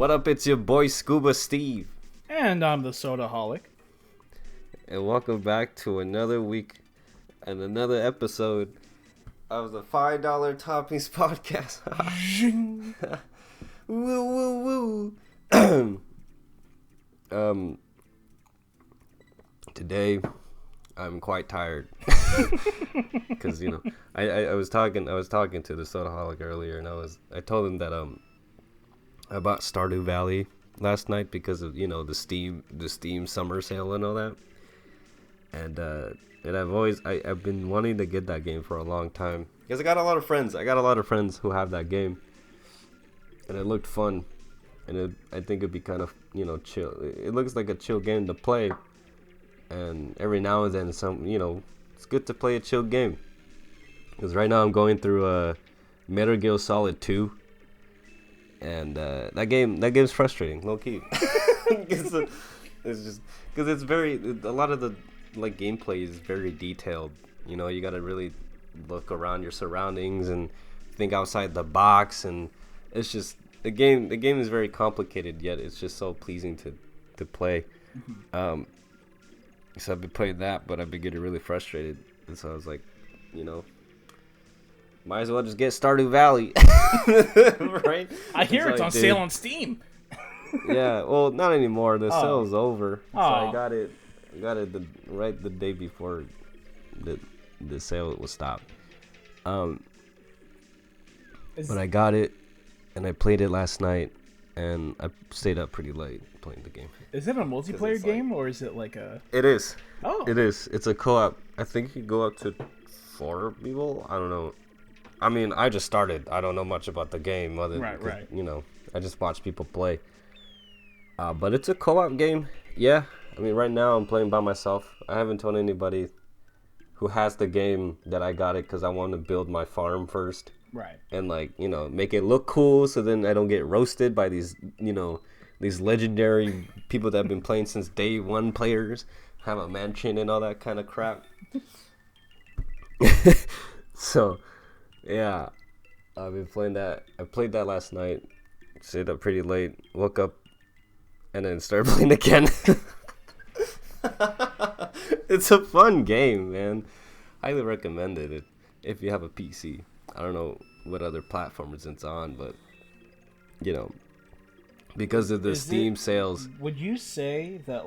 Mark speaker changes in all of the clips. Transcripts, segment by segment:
Speaker 1: What up? It's your boy Scuba Steve.
Speaker 2: And I'm the Sodaholic.
Speaker 1: And welcome back to another week and another episode of the $5 Toppings podcast. Woo, woo, woo. Today I'm quite tired. Cause I was talking to the Sodaholic earlier, and I told him that I bought Stardew Valley last night because of the Steam summer sale and all that, and I've been wanting to get that game for a long time because I got a lot of friends who have that game, and it looked fun, and I think it'd be kind of chill. It looks like a chill game to play, and every now and then it's good to play a chill game. Because right now I'm going through Metal Gear Solid 2. And that game's frustrating, low key. It's just because a lot of the gameplay is very detailed. You gotta really look around your surroundings and think outside the box, and it's just the game is very complicated, yet it's just so pleasing to play. So I've been playing that, but I've been getting really frustrated, and so I was like, might as well just get Stardew Valley. Right?
Speaker 2: I hear it's on sale on Steam.
Speaker 1: Yeah, well, not anymore. The sale's over. So
Speaker 2: Oh.
Speaker 1: I got it right the day before the sale was stopped. But I got it, and I played it last night, and I stayed up pretty late playing the game.
Speaker 2: Is it a multiplayer game, or is it like a...
Speaker 1: It is.
Speaker 2: Oh.
Speaker 1: It is. It's a co-op. I think you go up to 4 people. I don't know. I mean, I just started. I don't know much about the game other than,
Speaker 2: Right.
Speaker 1: I just watch people play. But it's a co-op game. Yeah. I mean, right now I'm playing by myself. I haven't told anybody who has the game that I got it because I want to build my farm first.
Speaker 2: Right.
Speaker 1: And make it look cool so then I don't get roasted by these legendary people that have been playing since day one players, have a mansion and all that kind of crap. So... yeah, I've been playing that. I played that last night. Stayed up pretty late. Woke up, and then started playing again. It's a fun game, man. Highly recommend it if you have a PC. I don't know what other platforms it's on, but because of the Steam sales.
Speaker 2: Would you say that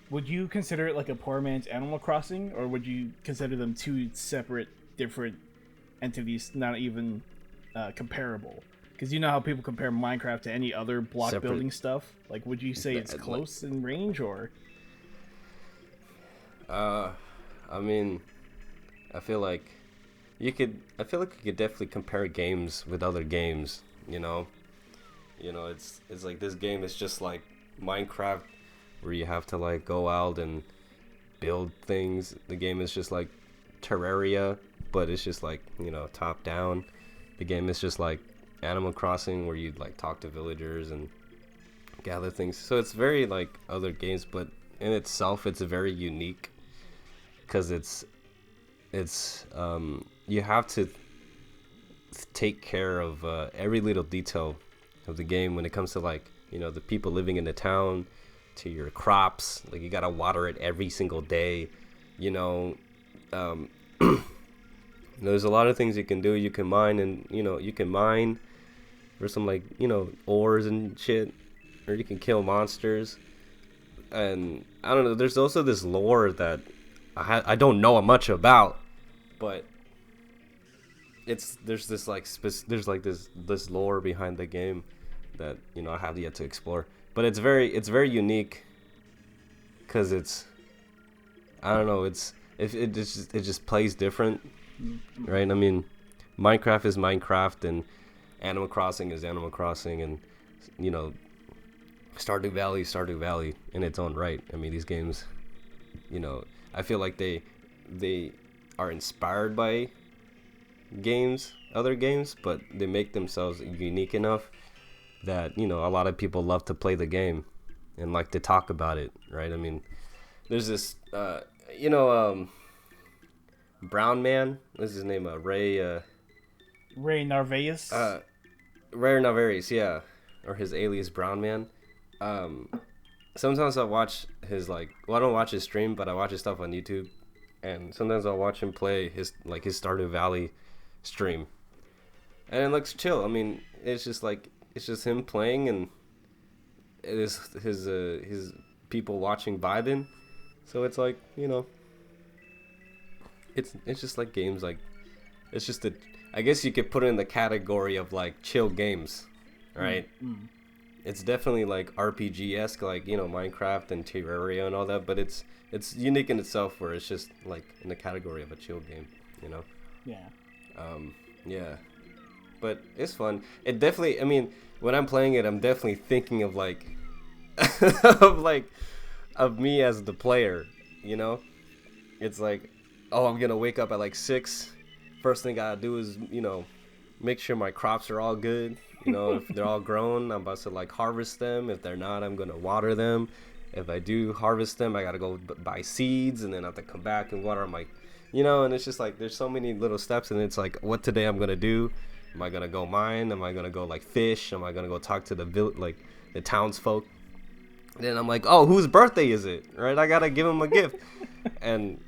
Speaker 2: would you consider it like a poor man's Animal Crossing, or would you consider them two separate, different entities, not even comparable? Because you know how people compare Minecraft to any other block building stuff. Would you say it's close in range, or?
Speaker 1: I mean, I feel like you could definitely compare games with other games. It's like this game is just like Minecraft, where you have to go out and build things. The game is just like Terraria, but it's just top down. The game is just like Animal Crossing, where you talk to villagers and gather things. So it's very like other games, but in itself it's very unique because it's you have to take care of every little detail of the game when it comes to the people living in the town, to your crops. You gotta water it every single day. There's a lot of things you can do. You can mine, and you can mine for some ores and shit, or you can kill monsters. And I don't know, there's also this lore that I don't know much about, but there's this lore behind the game that I have yet to explore. But it's very unique because I don't know, it just plays different, right? I mean, Minecraft is Minecraft, and Animal Crossing is Animal Crossing, and Stardew Valley is Stardew Valley in its own right. I mean, these games, I feel like they are inspired by other games, but they make themselves unique enough that a lot of people love to play the game and like to talk about it, right? I mean, there's this brown man, what's his name, Ray
Speaker 2: Ray Narvaez.
Speaker 1: Rare Navarese, yeah, or his alias Brown Man. Um, Sometimes I watch his like. Well, I don't watch his stream, but I watch his stuff on YouTube, and sometimes I'll watch him play his Stardew Valley stream, and it looks chill. I mean, it's just him playing, and it is his people watching vibing. So it's like, it's just like games like, it's just I guess you could put it in the category of like chill games, right? It's definitely like RPG-esque, like, Minecraft and Terraria and all that, but it's unique in itself, where it's just like in the category of a chill game,
Speaker 2: Yeah.
Speaker 1: Yeah. But it's fun. It definitely, I mean, when I'm playing it, I'm definitely thinking of like of me as the player, It's like, oh, I'm gonna wake up at like 6. First thing I gotta do is, make sure my crops are all good. If they're all grown, I'm about to like harvest them. If they're not, I'm gonna water them. If I do harvest them, I gotta go buy seeds, and then I have to come back and water them. Like, and it's just like there's so many little steps, and it's like, what today I'm gonna do? Am I gonna go mine? Am I gonna go like fish? Am I gonna go talk to the townsfolk? Then I'm like, oh, whose birthday is it? Right? I gotta give him a gift, and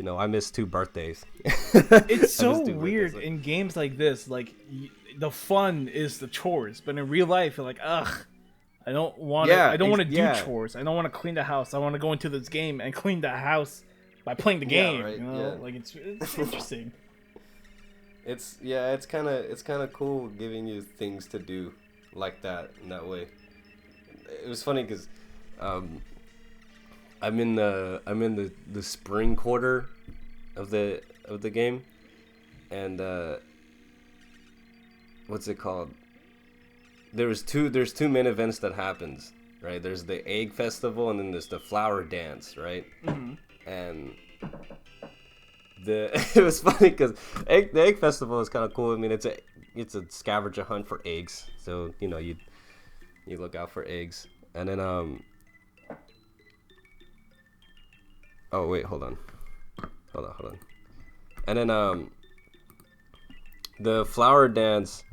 Speaker 1: I missed 2 birthdays.
Speaker 2: It's so weird in games like this. Like, the fun is the chores, but in real life, you're like, ugh, I don't want to. I don't want to do chores. I don't want to clean the house. I want to go into this game and clean the house by playing the game. Right? Like it's interesting.
Speaker 1: It's kind of cool giving you things to do like that in that way. It was funny because I'm in the spring quarter of the game, and what's it called? There's two main events that happens, right? There's the egg festival, and then there's the flower dance, right?
Speaker 2: Mm-hmm.
Speaker 1: And it was funny because the egg festival is kind of cool. I mean, it's a scavenger hunt for eggs, so you look out for eggs, and then oh wait, hold on, and then the flower dance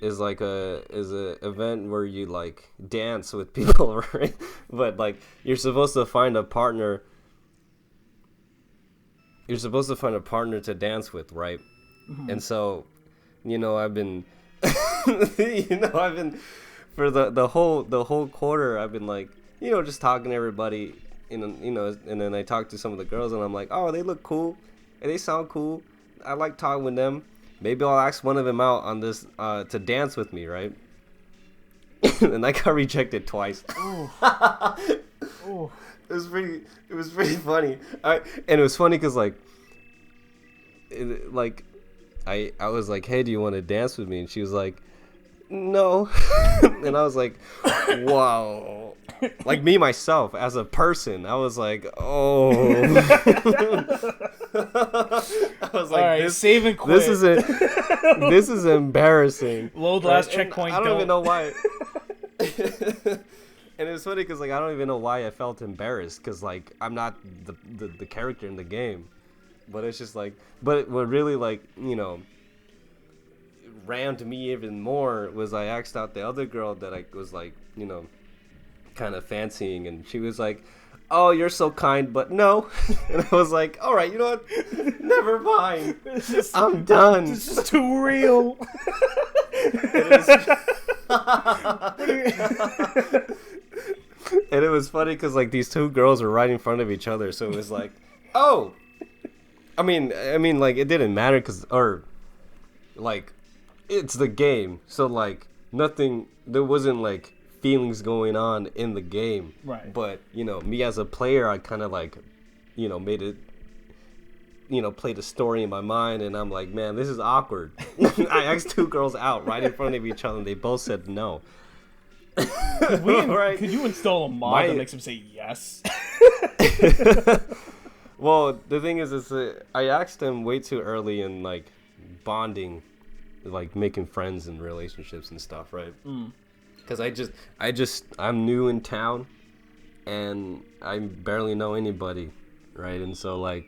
Speaker 1: is like a event where you like dance with people, right? But like you're supposed to find a partner to dance with, right?
Speaker 2: Mm-hmm.
Speaker 1: And so I've been for the whole quarter, I've been like, just talking to everybody, and then I talk to some of the girls, and I'm like, oh, they look cool, and they sound cool. I like talking with them. Maybe I'll ask one of them out on this to dance with me, right? And I got rejected twice.
Speaker 2: Ooh.
Speaker 1: It was pretty funny. And it was funny because I was like, hey, do you want to dance with me? And she was like, no. And I was like, wow. Like me myself as a person, I was like, oh. I was like,
Speaker 2: right, save and quit.
Speaker 1: This is embarrassing.
Speaker 2: Load last checkpoint.
Speaker 1: I don't even know why. And it was funny because I don't even know why I felt embarrassed, because I'm not the character in the game, but it's just but what really rammed me even more was I asked out the other girl that I was kind of fancying, and she was like, oh, you're so kind, but no. And I was like, all right, you know what? Never mind. I'm done.
Speaker 2: This is too real.
Speaker 1: And it was funny because these 2 girls were right in front of each other, so it was like, oh, I mean, it didn't matter because, it's the game, so nothing. There wasn't feelings going on in the game,
Speaker 2: right?
Speaker 1: But me as a player, I kind of made it, played a story in my mind, and I'm like, man, this is awkward. I asked 2 girls out right in front of each other, and they both said no.
Speaker 2: Could you install a mod that makes them say yes?
Speaker 1: Well, the thing is I asked them way too early in bonding, making friends and relationships and stuff, right? Because I'm new in town, and I barely know anybody, right? And so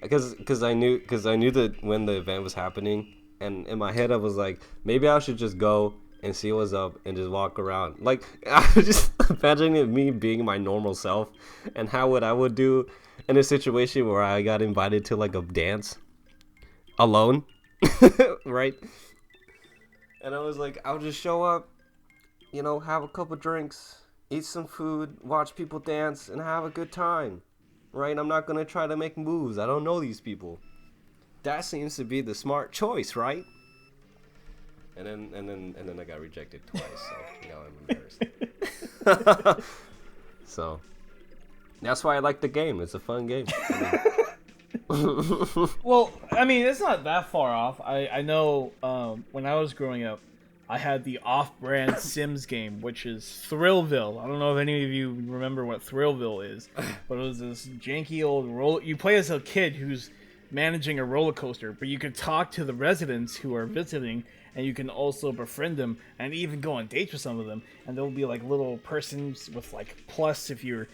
Speaker 1: because I knew that when the event was happening, And in my head, I was like, maybe I should just go and see what's up and just walk around. Like, I was just imagining me being my normal self and how I would do in a situation where I got invited to like a dance alone, right? And I was like, I'll just show up, you know, have a couple drinks, eat some food, watch people dance, and have a good time, right? I'm not gonna try to make moves. I don't know these people. That seems to be the smart choice, right? And then I got rejected twice, so now I'm embarrassed. So that's why I like the game. It's a fun game.
Speaker 2: Well, I mean, it's not that far off. I know when I was growing up, I had the off-brand Sims game, which is Thrillville. I don't know if any of you remember what Thrillville is, but it was this janky old roll. You play as a kid who's managing a roller coaster, but you can talk to the residents who are visiting, and you can also befriend them and even go on dates with some of them. And there'll be like little persons with like plus if you're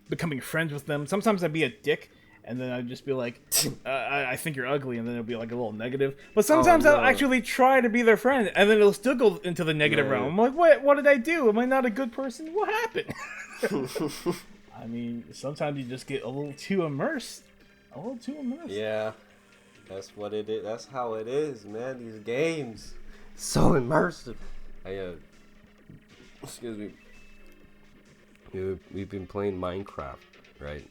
Speaker 2: becoming friends with them. Sometimes I'd be a dick, and then I'd just be like, I think you're ugly, and then it'll be like a little negative. But sometimes I'll actually try to be their friend, and then it'll still go into the negative realm. I'm like, what did I do? Am I not a good person? What happened? I mean, sometimes you just get a little too immersed. A little too immersed.
Speaker 1: Yeah, that's what it is. That's how it is, man. These games, so immersive. Excuse me. We've been playing Minecraft, right?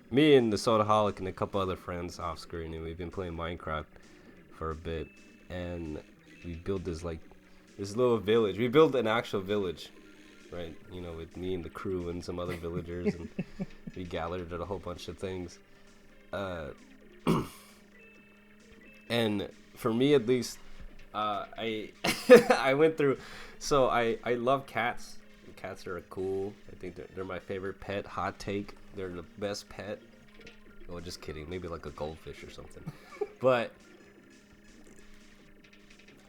Speaker 1: Me and the Sodaholic and a couple other friends off screen, and we've been playing Minecraft for a bit, and we built this little village. We built an actual village, right? You know, with me and the crew and some other villagers, and we gathered at a whole bunch of things. And for me at least, I I went through. So I love cats. Cats are cool. I think they're my favorite pet. Hot take. They're the best pet. Oh, just kidding. Maybe like a goldfish or something. But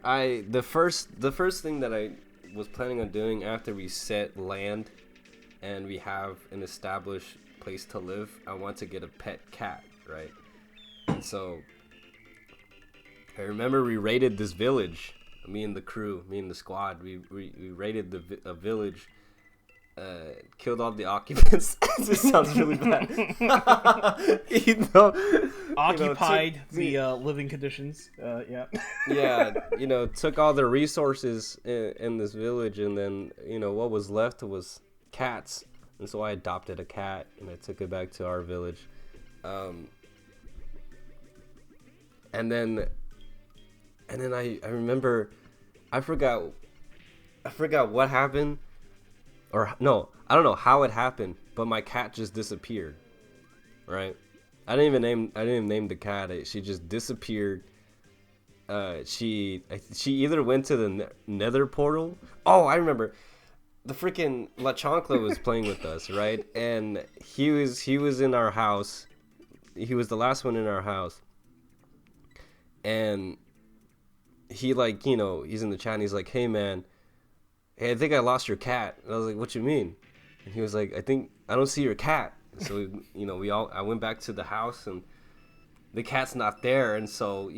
Speaker 1: the first thing that I was planning on doing after we set land and we have an established place to live, I want to get a pet cat, right? And so I remember we raided this village. Me and the crew, me and the squad, we raided a village. Killed all the occupants. This sounds really bad.
Speaker 2: Occupied the living conditions. Yeah.
Speaker 1: Yeah, took all the resources in this village, and then what was left was cats, and so I adopted a cat and I took it back to our village. And then I remember I forgot what happened. Or no, I don't know how it happened, but my cat just disappeared. Right? I didn't even name the cat. She just disappeared. She either went to the Nether portal. Oh, I remember. The freaking La Chancla was playing with us, right? And he was in our house. He was the last one in our house. And he he's in the chat and he's like, "Hey man, hey, I think I lost your cat." And I was like, "What you mean?" And he was like, I don't see your cat." And so, I went back to the house and the cat's not there. And so,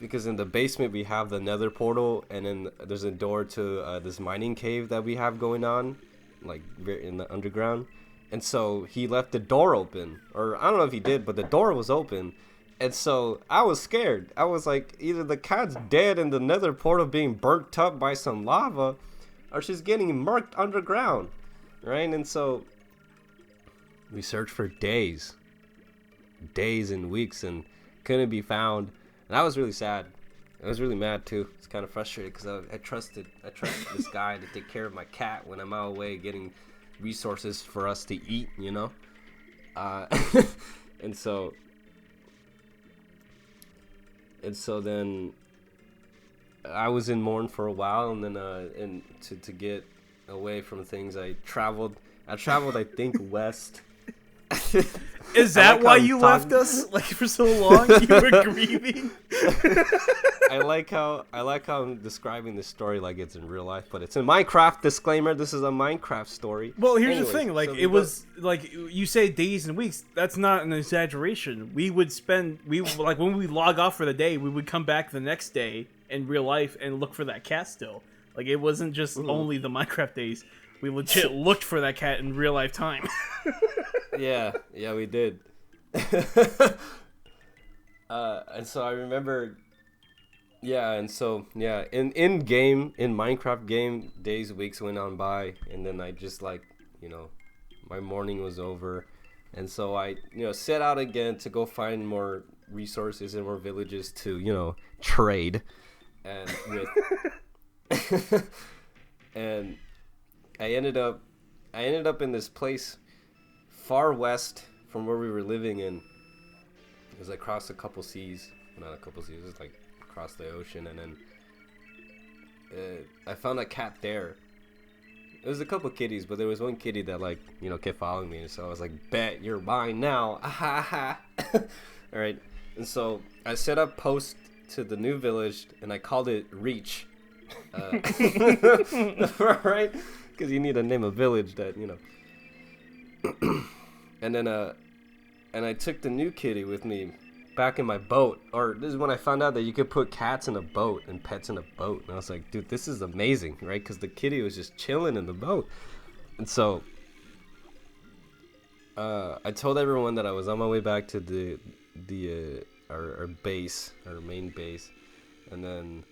Speaker 1: because in the basement we have the Nether portal, and then there's a door to this mining cave that we have going on, like in the underground. And so he left the door open, or I don't know if he did, but the door was open. And so I was scared. I was like, either the cat's dead in the Nether portal being burnt up by some lava, or she's getting murked underground, right? And so we searched for days and weeks, and couldn't be found. And I was really sad. I was really mad too. It's kind of frustrated because I trusted this guy to take care of my cat when I'm out away getting resources for us to eat, And so then I was in mourn for a while, and then and to get away from things, I traveled I think west.
Speaker 2: Is that why you left us for so long? You were grieving?
Speaker 1: I like how I'm describing this story like it's in real life, but it's in Minecraft. Disclaimer: this is a Minecraft story.
Speaker 2: Well, here's
Speaker 1: Anyways,
Speaker 2: the thing. Like,
Speaker 1: so
Speaker 2: it was like you say days and weeks. That's not an exaggeration. We would like when we log off for the day, we would come back the next day in real life and look for that cat still. Like, it wasn't just only the Minecraft days. We legit looked for that cat in real life time.
Speaker 1: yeah, we did. And so I remember, in Minecraft game, days, weeks went on by, and then I just like, my morning was over, and so I, set out again to go find more resources and more villages to, trade, and with, and I ended up in this place far west from where we were living in. It was across a couple seas. Not a couple seas, it was like across the ocean. And then I found a cat there. It was a couple kitties, but there was one kitty that, like, kept following me. And so I was like, bet you're mine now. Alright. And so I set up post to the new village, and I called it Reach. Right? Because you need to name a village that, And then and I took the new kitty with me back in my boat. Or this is when I found out that you could put cats in a boat and pets in a boat. And I was like, dude, this is amazing, right? Because the kitty was just chilling in the boat. And so I told everyone that I was on my way back to our base, our main base. And then,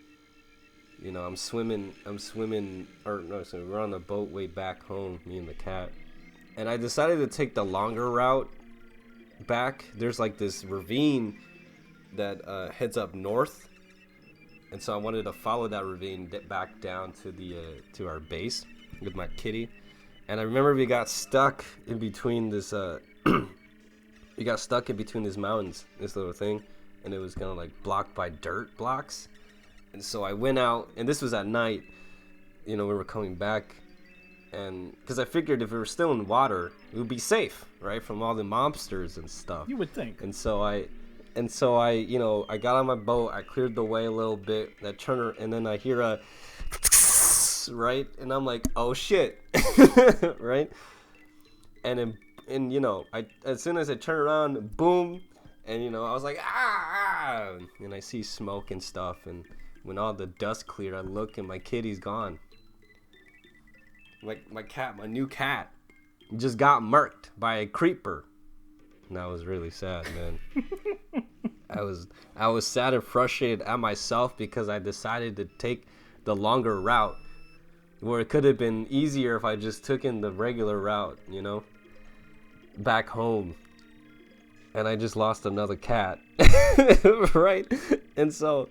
Speaker 1: I'm swimming, we're on the boat way back home, me and the cat. And I decided to take the longer route back. There's like this ravine that heads up north, and so I wanted to follow that ravine back down to to our base with my kitty. And I remember we got stuck in between this these mountains, this little thing, and it was kind of like blocked by dirt blocks. And so I went out, and this was at night, we were coming back. And because I figured if we were still in water, it would be safe, right, from all the monsters and stuff.
Speaker 2: You would think.
Speaker 1: And so I got on my boat. I cleared the way a little bit. I turned, and then I hear a right, and I'm like, oh shit, right. And as soon as I turn around, boom, and I was like, ah, and I see smoke and stuff. And when all the dust cleared, I look, and my kitty's gone. Like my new cat, just got murked by a creeper, and that was really sad, man. I was sad and frustrated at myself because I decided to take the longer route, where it could have been easier if I just took in the regular route, back home. And I just lost another cat, right? And so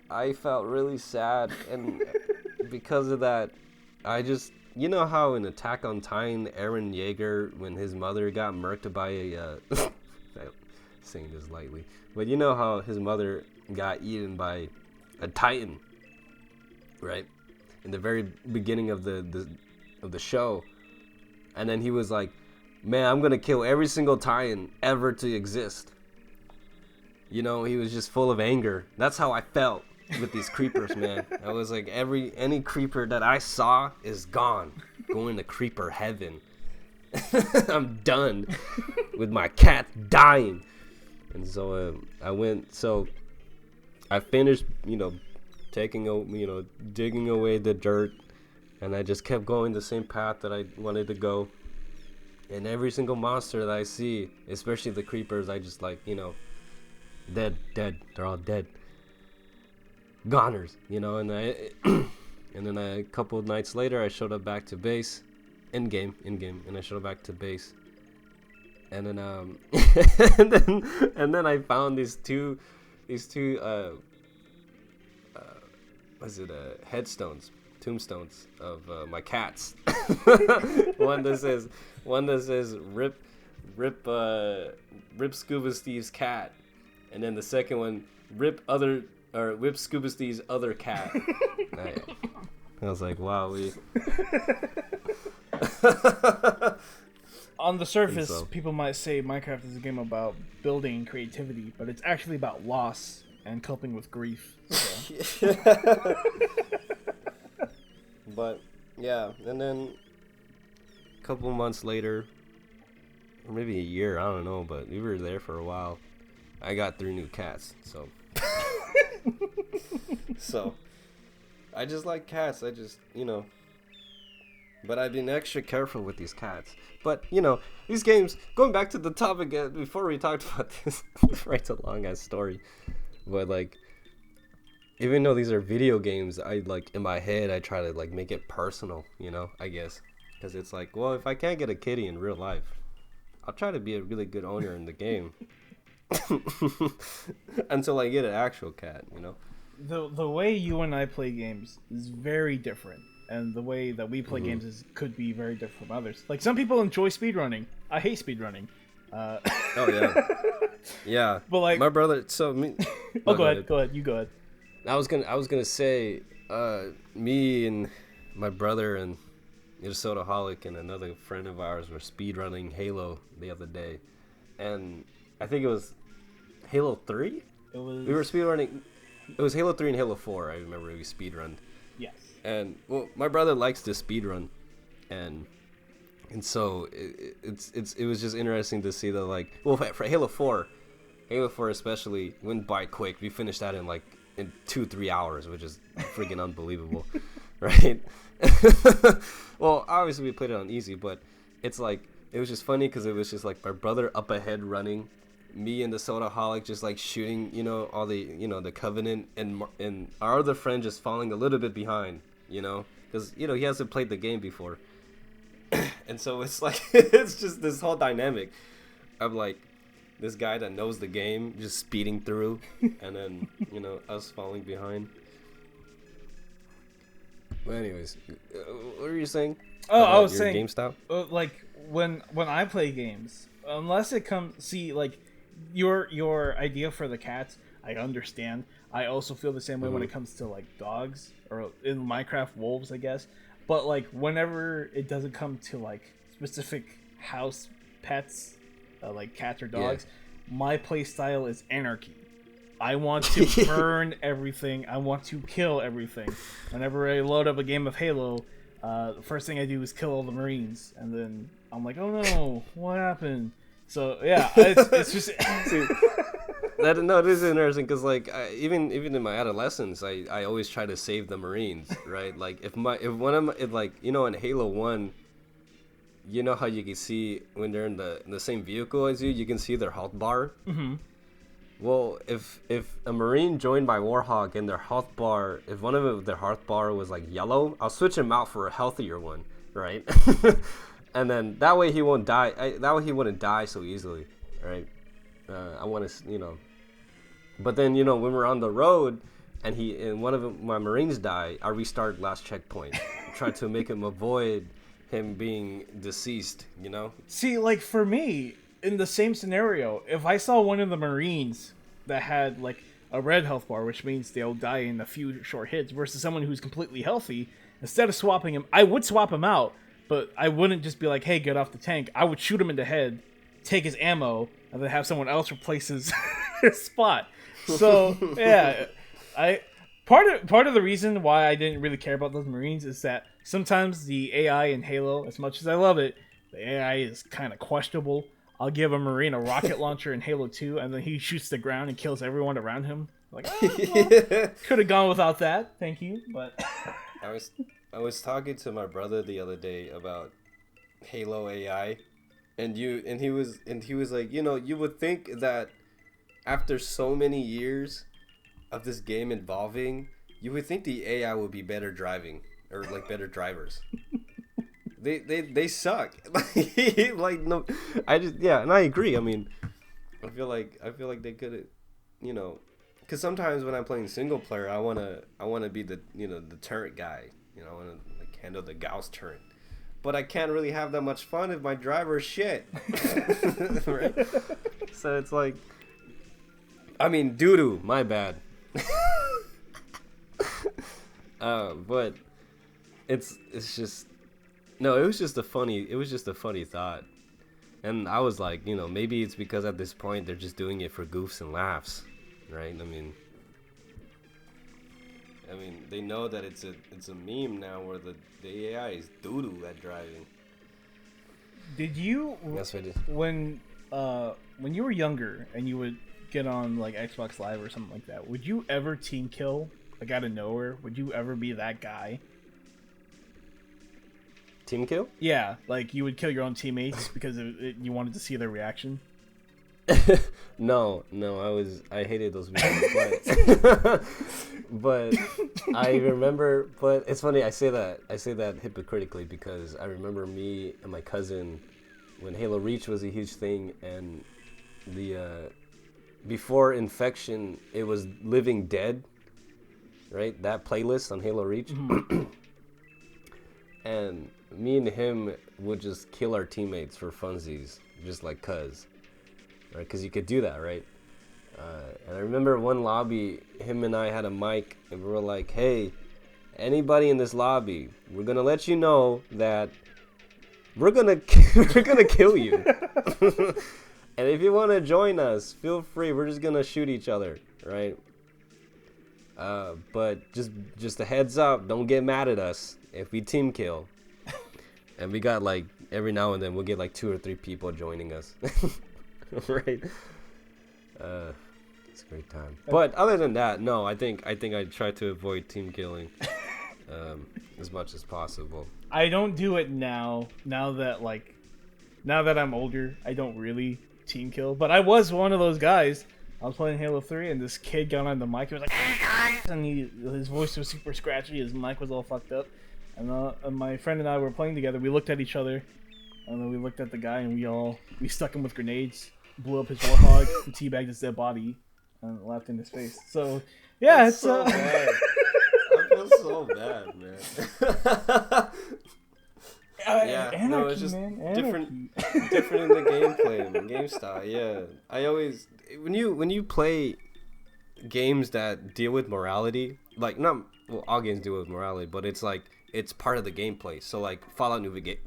Speaker 1: I felt really sad, and because of that, I just, how in Attack on Titan, Eren Yeager, when his mother got murked by a, I'm saying this lightly, but how his mother got eaten by a Titan, right? In the very beginning of the show, and then he was like, man, I'm gonna kill every single Titan ever to exist. He was just full of anger. That's how I felt with these creepers, man. I was like, any creeper that I saw is gone, going to creeper heaven. I'm done with my cat dying. And so I finished, digging away the dirt, and I just kept going the same path that I wanted to go. And every single monster that I see, especially the creepers, I just like, dead, they're all dead. Goners, and then a couple of nights later, I showed up back to base, in game, and I showed up back to base, and then and then I found these two tombstones of my cats. one that says rip Scuba Steve's cat, and then the second one, rip Scuba Steve's other cat. I was like, wow,
Speaker 2: On the surface,
Speaker 1: so,
Speaker 2: people might say Minecraft is a game about building and creativity, but it's actually about loss and coping with grief. So.
Speaker 1: But yeah, and then a couple months later, or maybe a year, I don't know, but we were there for a while. I got 3 new cats, so so I just like cats. I just, but I've been extra careful with these cats. But these games. Going back to the topic before we talked about this, right? A long ass story, but like. Even though these are video games, I like in my head I try to like make it personal, I guess, because it's like, well, if I can't get a kitty in real life, I'll try to be a really good owner in the game until I get an actual cat,
Speaker 2: The way you and I play games is very different, and the way that we play games could be very different from others. Like some people enjoy speedrunning. I hate speedrunning.
Speaker 1: Oh yeah, yeah.
Speaker 2: But like
Speaker 1: my brother, so me.
Speaker 2: Oh, go ahead. You go ahead.
Speaker 1: I was gonna say, me and my brother and Sodaholic and another friend of ours were speedrunning Halo the other day, and I think it was Halo 3. We were speedrunning. It was Halo 3 and Halo 4. I remember we speedrunned.
Speaker 2: Yes.
Speaker 1: And well, my brother likes to speedrun, and so it was just interesting to see that, like, well, for Halo 4 especially went by quick. We finished that in 2-3 hours, which is freaking unbelievable, right? Well, obviously we played it on easy, but it's like it was just funny because it was just like my brother up ahead running, me and the Sodaholic just like shooting, all the the Covenant, and our other friend just falling a little bit behind, because he hasn't played the game before, and so it's like it's just this whole dynamic of like. This guy that knows the game just speeding through, and then us falling behind. But anyways, what were you saying?
Speaker 2: Oh, I was
Speaker 1: your
Speaker 2: saying
Speaker 1: GameStop.
Speaker 2: Like when I play games, unless it comes like your idea for the cats, I understand. I also feel the same way when it comes to like dogs or in Minecraft wolves, I guess. But like whenever it doesn't come to like specific house pets. Like cats or dogs, my play style is anarchy. I want to burn everything. I want to kill everything. Whenever I load up a game of Halo, the first thing I do is kill all the Marines, and then I'm like, oh no, what happened? So yeah, it's just.
Speaker 1: It is interesting because like even in my adolescence, I always try to save the Marines, right? Like if one of my, like in Halo 1. You know how you can see when they're in the same vehicle as you can see their health bar?
Speaker 2: Mm-hmm.
Speaker 1: Well, if a Marine joined my Warhawk and their health bar, if one of their health bar was like yellow, I'll switch him out for a healthier one, right? And then that way he won't die. That way he wouldn't die so easily, right? I want to, But then, when we're on the road and one of my Marines die, I restart last checkpoint. Try to make him avoid him being deceased,
Speaker 2: See, like for me, in the same scenario, if I saw one of the Marines that had like a red health bar, which means they'll die in a few short hits, versus someone who's completely healthy, instead of swapping him, I would swap him out, but I wouldn't just be like, hey, get off the tank. I would shoot him in the head, take his ammo, and then have someone else replace his spot. So yeah, Part of the reason why I didn't really care about those Marines is that sometimes the AI in Halo, as much as I love it, the AI is kind of questionable. I'll give a Marine a rocket launcher in Halo 2, and then he shoots the ground and kills everyone around him. Like, could have gone without that. Thank you, but
Speaker 1: I was talking to my brother the other day about Halo AI, and he was like, you would think that after so many years of this game evolving, you would think the AI would be better driving or like better drivers. They suck. Like no, and I agree. I mean, I feel like they could, because sometimes when I'm playing single player, I wanna be the the turret guy. I wanna like handle the Gauss turret. But I can't really have that much fun if my driver's shit. Right? So it's like, I mean, doo-doo, my bad. But it's just, no, it was just a funny thought. And I was like, maybe it's because at this point they're just doing it for goofs and laughs, right? I mean, they know that it's a meme now where the AI is doo-doo at driving.
Speaker 2: Did you?
Speaker 1: That's what it is.
Speaker 2: When you were younger and you would get on like Xbox Live or something like that, would you ever team kill like out of nowhere? Would you ever be that guy?
Speaker 1: Team kill?
Speaker 2: Yeah, like you would kill your own teammates because you wanted to see their reaction.
Speaker 1: No, I hated those videos, but I remember. But it's funny I say that hypocritically because I remember me and my cousin when Halo Reach was a huge thing, and the before Infection it was Living Dead, right? That playlist on Halo Reach, and me and him would just kill our teammates for funsies, just like cuz. Right, because you could do that, right? And I remember one lobby, him and I had a mic, and we were like, "Hey, anybody in this lobby, we're gonna let you know that we're gonna kill you, and if you want to join us, feel free. We're just gonna shoot each other, right? But just a heads up, don't get mad at us if we team kill." And we got like every now and then we'll get like 2 or 3 people joining us. Right. It's a great time. But other than that, no, I think I try to avoid team killing as much as possible.
Speaker 2: I don't do it now. Now that I'm older, I don't really team kill. But I was one of those guys. I was playing Halo 3 and this kid got on the mic. He was like, "Hey guys!" And his voice was super scratchy. His mic was all fucked up. And my friend and I were playing together. We looked at each other, and then we looked at the guy, and we stuck him with grenades, blew up his warthog, and teabagged his dead body, and laughed in his face. So, yeah,
Speaker 1: That's
Speaker 2: it's
Speaker 1: so bad. I feel so bad, man. Yeah, no, it's just different in the gameplay and the game style. Yeah, I always when you play games that deal with morality, like all games deal with morality, but it's like it's part of the gameplay. So like Fallout New Vegas.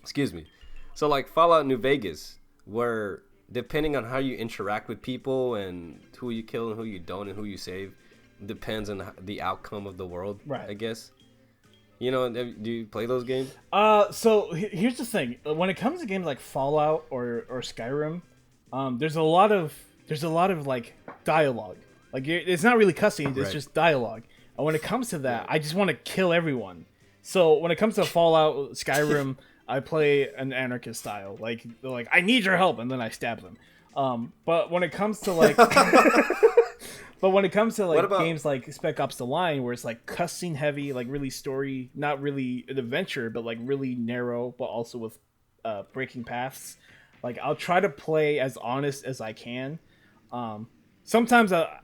Speaker 1: Excuse me. So like Fallout New Vegas, where depending on how you interact with people and who you kill and who you don't and who you save, depends on the outcome of the world. Right. I guess. Do you play those games?
Speaker 2: So here's the thing. When it comes to games like Fallout or Skyrim, there's a lot of like dialogue. Like it's not really cutscenes, it's just dialogue. And when it comes to that, I just want to kill everyone. So when it comes to Fallout, Skyrim, I play an anarchist style. Like they're like, "I need your help," and then I stab them. But when it comes to like games like Spec Ops: The Line, where it's like cutscene heavy, like really story, not really an adventure, but like really narrow, but also with breaking paths. Like I'll try to play as honest as I can. Sometimes I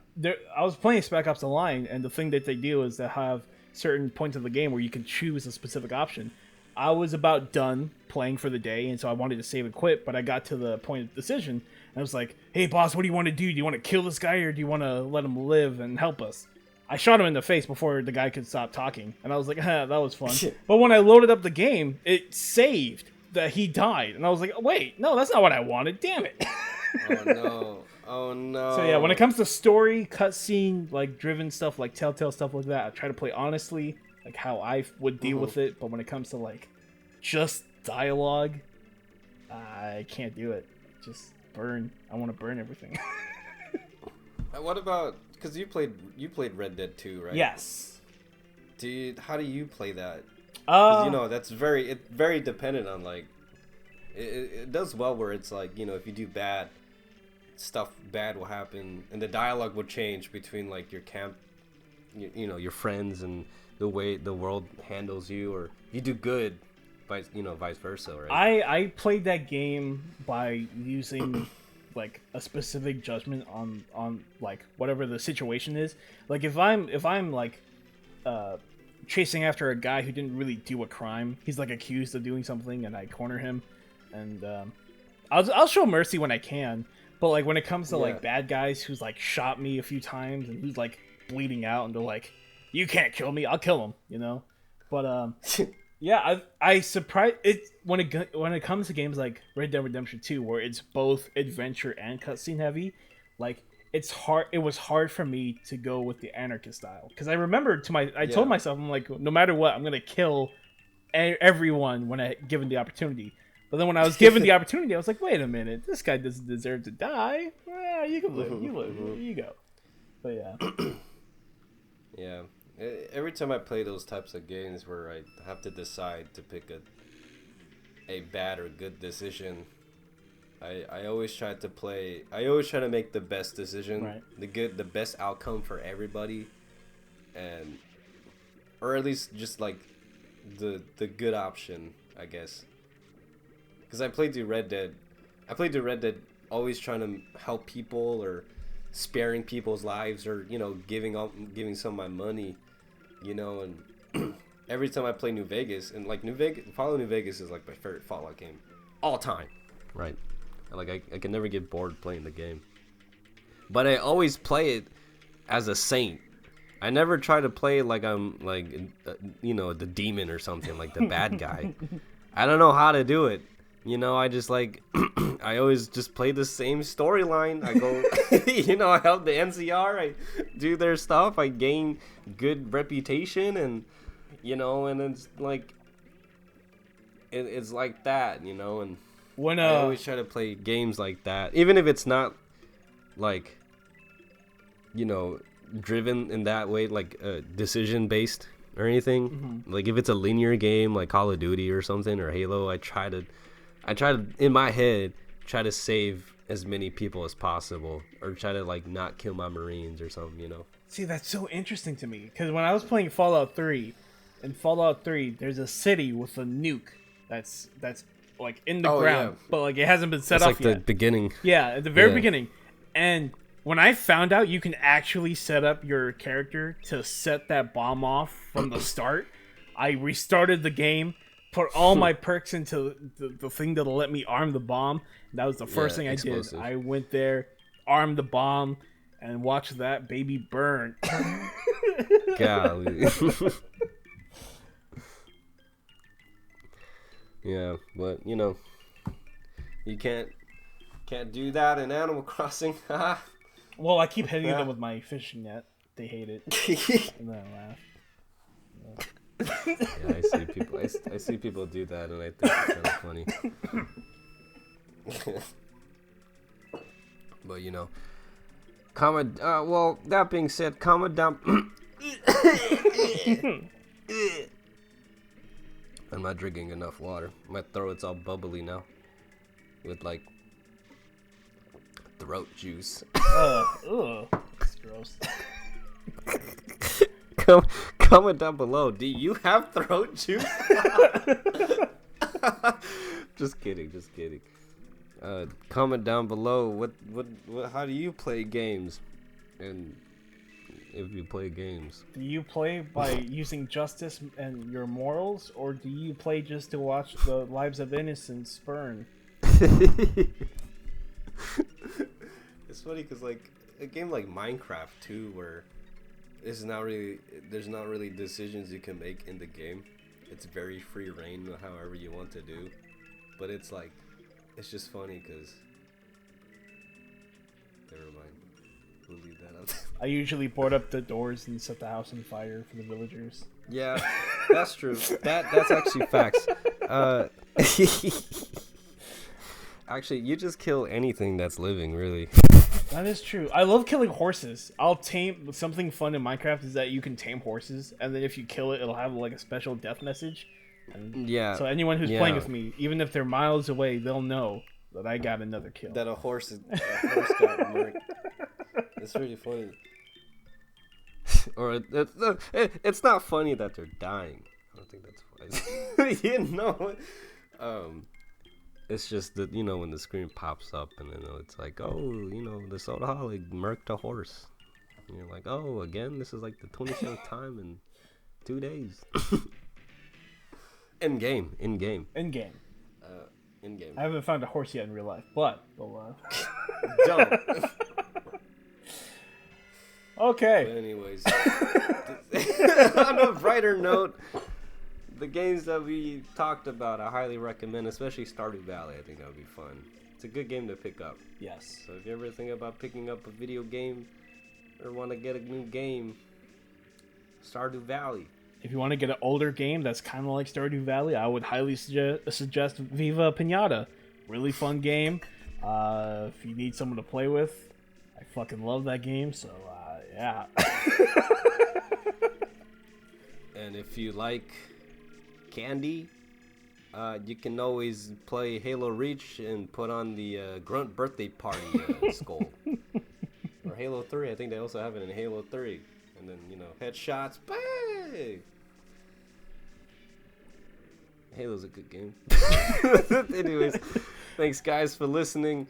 Speaker 2: was playing Spec Ops: The Line, and the thing that they do is they have certain points of the game where you can choose a specific option. I was about done playing for the day, and so I wanted to save and quit, but I got to the point of decision, and I was like, "Hey, boss, what do you want to do? Do you want to kill this guy, or do you want to let him live and help us?" I shot him in the face before the guy could stop talking, and I was like, that was fun. But when I loaded up the game, it saved that he died, and I was like, "Wait, no, that's not what I wanted. Damn it."
Speaker 1: Oh, no. Oh, no.
Speaker 2: So, yeah, when it comes to story, cutscene, like, driven stuff, like Telltale stuff like that, I try to play honestly, like, how I would deal with it. But when it comes to, like, just dialogue, I can't do it. Just burn. I want to burn everything.
Speaker 1: What about... Because you played Red Dead 2, right?
Speaker 2: Yes.
Speaker 1: How do you play that? Because, that's very dependent on, like... It does well where it's like, if you do bad... stuff bad will happen and the dialogue will change between like your camp your friends and the way the world handles you, or you do good vice versa, right?
Speaker 2: I played that game by using like a specific judgment on like whatever the situation is. Like if I'm like chasing after a guy who didn't really do a crime, he's like accused of doing something, and I corner him, and I'll show mercy when I can. But like when it comes to like bad guys who's like shot me a few times and who's like bleeding out and they're like, "You can't kill me, I'll kill him," But Yeah, I surprised it when it comes to games like Red Dead Redemption 2, where it's both adventure and cutscene heavy. Like it's hard. It was hard for me to go with the anarchist style because I remember I told
Speaker 1: Yeah.
Speaker 2: myself I'm like no matter what I'm gonna kill everyone when I given the opportunity. But then when I was given the opportunity, I was like, wait a minute, this guy doesn't deserve to die. Well, you can live, you live, you go. But yeah,
Speaker 1: Yeah. Every time I play those types of games where I have to decide to pick a bad or good decision, I always try to play. I always try to make the best decision,
Speaker 2: right.
Speaker 1: the best outcome for everybody, and or at least just like the good option, I guess. Because I played the Red Dead, always trying to help people or sparing people's lives or giving some of my money, and every time I play New Vegas and like Fallout New Vegas is like my favorite Fallout game, all time, right? And like I can never get bored playing the game, but I always play it as a saint. I never try to play like I'm like the demon or something like the bad guy. I don't know how to do it. I just like I always just play the same storyline. I go, I help the NCR. I do their stuff. I gain good reputation, and and it's like it's like that, and
Speaker 2: When
Speaker 1: I always try to play games like that, even if it's not like driven in that way, like decision based or anything. Like if it's a linear game like Call of Duty or something or Halo, I try to in my head try to save as many people as possible or try to like not kill my Marines or something.
Speaker 2: See, that's so interesting to me because when I was playing Fallout 3, in Fallout 3, there's a city with a nuke that's like in the ground,
Speaker 1: yeah.
Speaker 2: but like it hasn't been set
Speaker 1: It's
Speaker 2: off
Speaker 1: like
Speaker 2: yet.
Speaker 1: the beginning.
Speaker 2: Yeah, at the very
Speaker 1: Yeah.
Speaker 2: beginning. And when I found out you can actually set up your character to set that bomb off from the start, I restarted the game, put all my perks into the thing that'll let me arm the bomb. That was the first thing I
Speaker 1: explosive.
Speaker 2: did. I went there, armed the bomb, and watched that baby burn.
Speaker 1: Golly. Yeah, but you can't do that in Animal Crossing.
Speaker 2: Well, I keep hitting them with my fishing net. They hate it. And then I laugh.
Speaker 1: Yeah, I see people. I see people do that, and I think it's kind of funny. But well, that being said, comment down. I'm not drinking enough water. My throat's all bubbly now, with like throat juice.
Speaker 2: Ugh. That's gross.
Speaker 1: Comment down below. Do you have throat juice? Just kidding. Comment down below. What? How do you play games? And if you play games,
Speaker 2: Do you play by using justice and your morals, or do you play just to watch the lives of innocents burn?
Speaker 1: it's funny because like a game like Minecraft too, where there's not really decisions you can make in the game. It's very free reign, however you want to do. But it's like, it's just funny because. Never mind. We'll leave that up.
Speaker 2: I usually board up the doors and set the house on fire for the villagers.
Speaker 1: Yeah, that's true. That's actually facts. Actually, you just kill anything that's living, really.
Speaker 2: That is true. I love killing horses. I'll tame something fun in Minecraft is that you can tame horses, and then if you kill it, it'll have like a special death message. And
Speaker 1: Yeah.
Speaker 2: so anyone who's playing with me, even if they're miles away, they'll know that I got another kill.
Speaker 1: That a horse got murked. It's really funny. Or it's not funny that they're dying. I don't think that's funny. It's just that when the screen pops up and then it's like, oh, the Sodaholic murked a horse. And you're like, oh, again, this is like the 27th time in 2 days. In game.
Speaker 2: In game.
Speaker 1: In game.
Speaker 2: I haven't found a horse yet in real life, but
Speaker 1: Don't.
Speaker 2: Okay.
Speaker 1: But anyways, on a brighter note, the games that we talked about, I highly recommend, especially Stardew Valley. I think that would be fun. It's a good game to pick up.
Speaker 2: Yes.
Speaker 1: So if you ever think about picking up a video game or want to get a new game, Stardew Valley.
Speaker 2: If you want to get an older game that's kind of like Stardew Valley, I would highly suggest Viva Pinata. Really fun game. If you need someone to play with, I fucking love that game. So yeah.
Speaker 1: And if you like candy, you can always play Halo Reach and put on the Grunt Birthday Party skull. Or Halo 3, I think they also have it in Halo 3. And then, headshots, bang! Halo's a good game. Anyways, thanks guys for listening.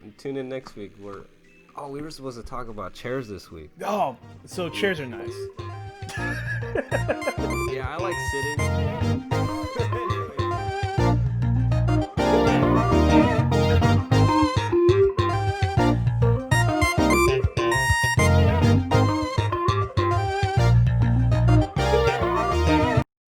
Speaker 1: And tune in next week. We were supposed to talk about chairs this week.
Speaker 2: Oh, so chairs are nice.
Speaker 1: Yeah, I like sitting.